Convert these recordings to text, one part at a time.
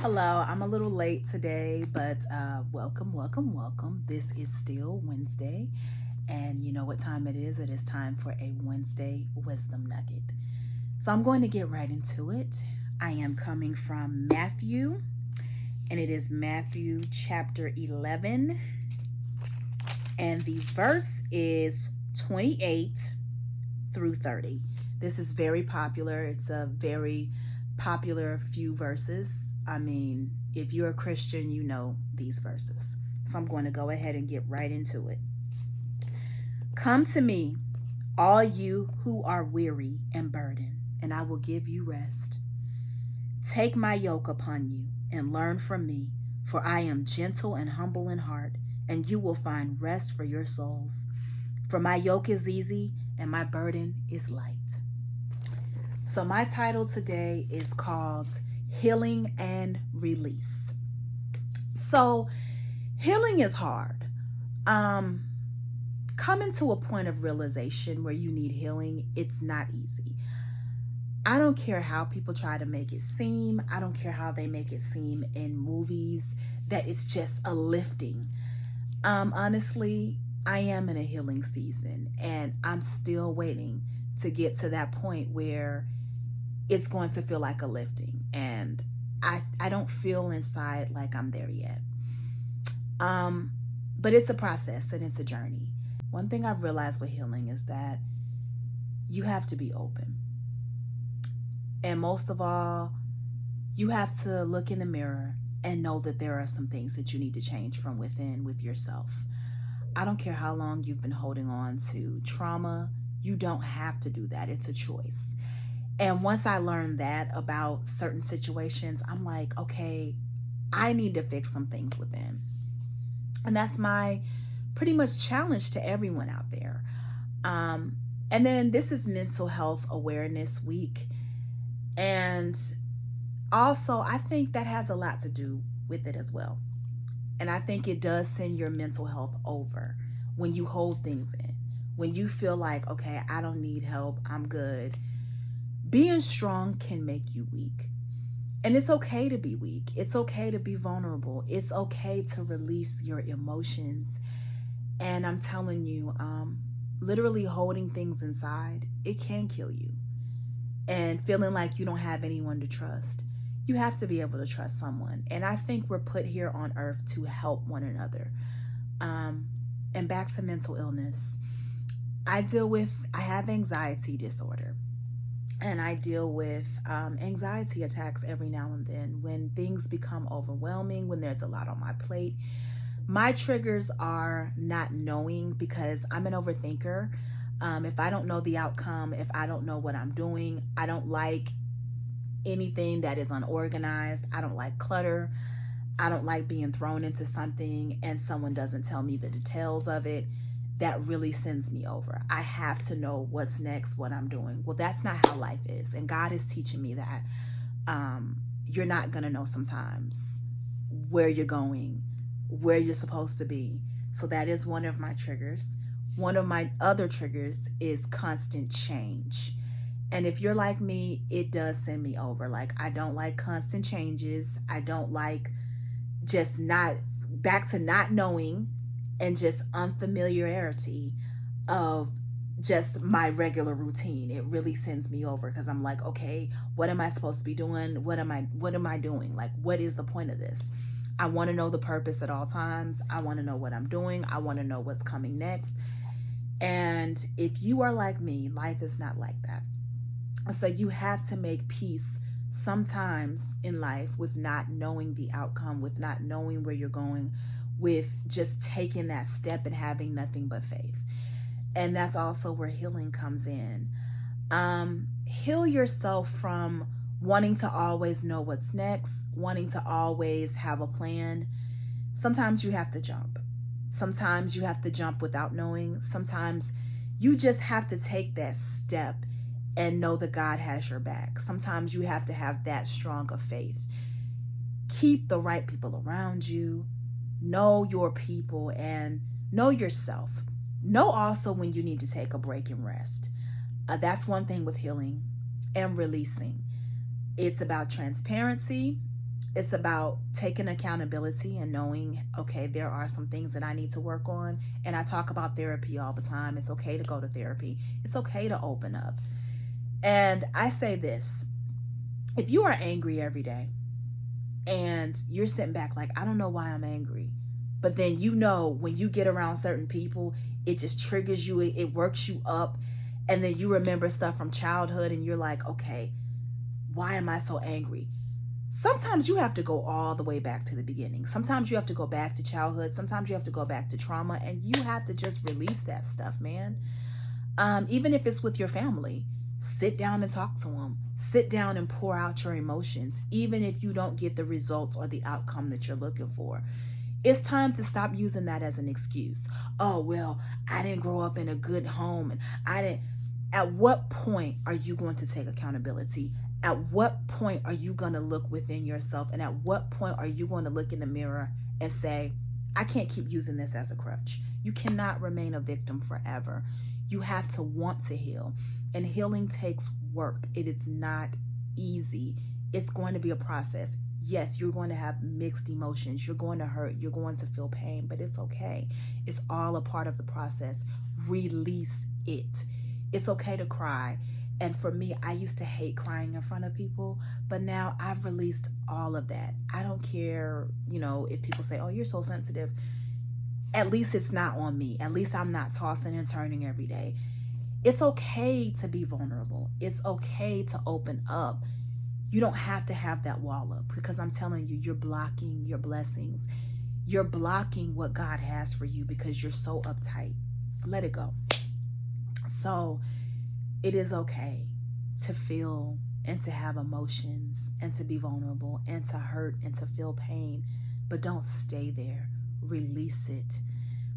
Hello, I'm a little late today, but welcome, welcome, welcome. This is still Wednesday, and you know what time it is? It is time for a Wednesday Wisdom Nugget. So I'm going to get right into it. I am coming from Matthew, and it is Matthew chapter 11, and the verse is 28 through 30. This is very popular. It's a very popular few verses. I mean, if you're a Christian, you know these verses. So I'm going to go ahead and get right into it. Come to me, all you who are weary and burdened, and I will give you rest. Take my yoke upon you and learn from me, for I am gentle and humble in heart, and you will find rest for your souls. For my yoke is easy and my burden is light. So, my title today is called Healing and Release. So, healing is hard. Coming to a point of realization where you need healing, it's not easy. I don't care how people try to make it seem. I don't care how they make it seem in movies that it's just a lifting. Honestly, I am in a healing season and I'm still waiting to get to that point where it's going to feel like a lifting. And I don't feel inside like I'm there yet. But it's a process and it's a journey. One thing I've realized with healing is that you have to be open. And most of all, you have to look in the mirror and know that there are some things that you need to change from within with yourself. I don't care how long you've been holding on to trauma. You don't have to do that. It's a choice. And once I learned that about certain situations, I'm like, okay, I need to fix some things within. And that's my pretty much challenge to everyone out there. And then this is Mental Health Awareness Week. And also, I think that has a lot to do with it as well. And I think it does send your mental health over when you hold things in, when you feel like, okay, I don't need help, I'm good. Being strong can make you weak. And it's okay to be weak. It's okay to be vulnerable. It's okay to release your emotions. And I'm telling you, literally holding things inside, it can kill you. And feeling like you don't have anyone to trust. You have to be able to trust someone. And I think we're put here on earth to help one another. And back to mental illness. I have anxiety disorder. And I deal with anxiety attacks every now and then when things become overwhelming, when there's a lot on my plate. My triggers are not knowing because I'm an overthinker. If I don't know the outcome, if I don't know what I'm doing, I don't like anything that is unorganized. I don't like clutter. I don't like being thrown into something and someone doesn't tell me the details of it. That really sends me over. I have to know what's next, what I'm doing. Well, that's not how life is. And God is teaching me that you're not going to know sometimes where you're going, where you're supposed to be. So that is one of my triggers. One of my other triggers is constant change. And if you're like me, it does send me over. Like, I don't like constant changes. I don't like just not back to not knowing and just unfamiliarity of just my regular routine. It really sends me over because I'm like, okay, what am I supposed to be doing? What am I doing? Like, what is the point of this? I want to know the purpose at all times. I want to know what I'm doing. I want to know what's coming next. And if you are like me, life is not like that. So you have to make peace sometimes in life with not knowing the outcome, with not knowing where you're going, with just taking that step and having nothing but faith. And that's also where healing comes in. Heal yourself from wanting to always know what's next, wanting to always have a plan. Sometimes you have to jump. Sometimes you have to jump without knowing. Sometimes you just have to take that step and know that God has your back. Sometimes you have to have that strong of faith. Keep the right people around you. Know your people and know yourself. Know also when you need to take a break and rest. That's one thing with healing and releasing. It's about transparency. It's about taking accountability and knowing, okay, there are some things that I need to work on. And I talk about therapy all the time. It's okay to go to therapy. It's okay to open up. And I say this, if you are angry every day and you're sitting back like, I don't know why I'm angry, but then you know when you get around certain people, it just triggers you, it works you up. And then you remember stuff from childhood and you're like, okay, why am I so angry? Sometimes you have to go all the way back to the beginning. Sometimes you have to go back to childhood. Sometimes you have to go back to trauma, and you have to just release that stuff, man. Even if it's with your family, sit down and talk to them. Sit down and pour out your emotions, even if you don't get the results or the outcome that you're looking for. It's time to stop using that as an excuse. Oh, well, I didn't grow up in a good home, and I didn't. At what point are you going to take accountability? At what point are you going to look within yourself? And at what point are you going to look in the mirror and say, I can't keep using this as a crutch? You cannot remain a victim forever. You have to want to heal. And healing takes work. It is not easy. It's going to be a process. Yes, you're going to have mixed emotions. You're going to hurt. You're going to feel pain, but it's okay. It's all a part of the process. Release it. It's okay to cry. And for me, I used to hate crying in front of people, but now I've released all of that. I don't care, if people say, oh, you're so sensitive. At least it's not on me. At least I'm not tossing and turning every day. It's okay to be vulnerable. It's okay to open up. You don't have to have that wall up, because I'm telling you, you're blocking your blessings. You're blocking what God has for you because you're so uptight. Let it go. So it is okay to feel and to have emotions and to be vulnerable and to hurt and to feel pain, but don't stay there. Release it.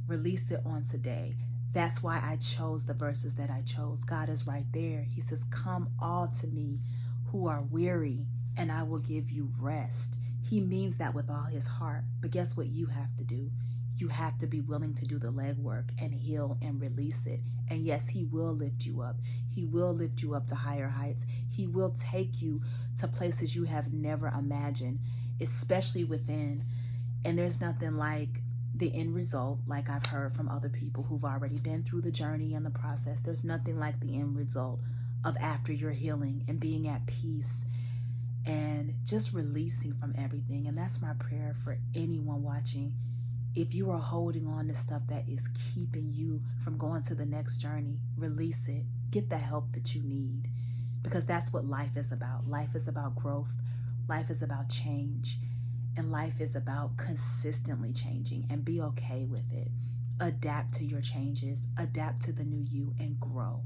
Release it on today. That's why I chose the verses that I chose. God is right there. He says, come all to me who are weary, and I will give you rest. He means that with all his heart. But guess what you have to do? You have to be willing to do the legwork and heal and release it. And yes, he will lift you up. He will lift you up to higher heights. He will take you to places you have never imagined, especially within. And there's nothing like the end result, like I've heard from other people who've already been through the journey and the process. There's nothing like the end result of after you're healing and being at peace and just releasing from everything. And that's my prayer for anyone watching. If you are holding on to stuff that is keeping you from going to the next journey, release it. Get the help that you need, because that's what life is about. Life is about growth. Life is about change. And life is about consistently changing, and be okay with it. Adapt to your changes. Adapt to the new you and grow.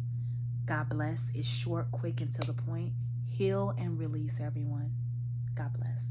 God bless. It's short, quick, and to the point. Heal and release, everyone. God bless.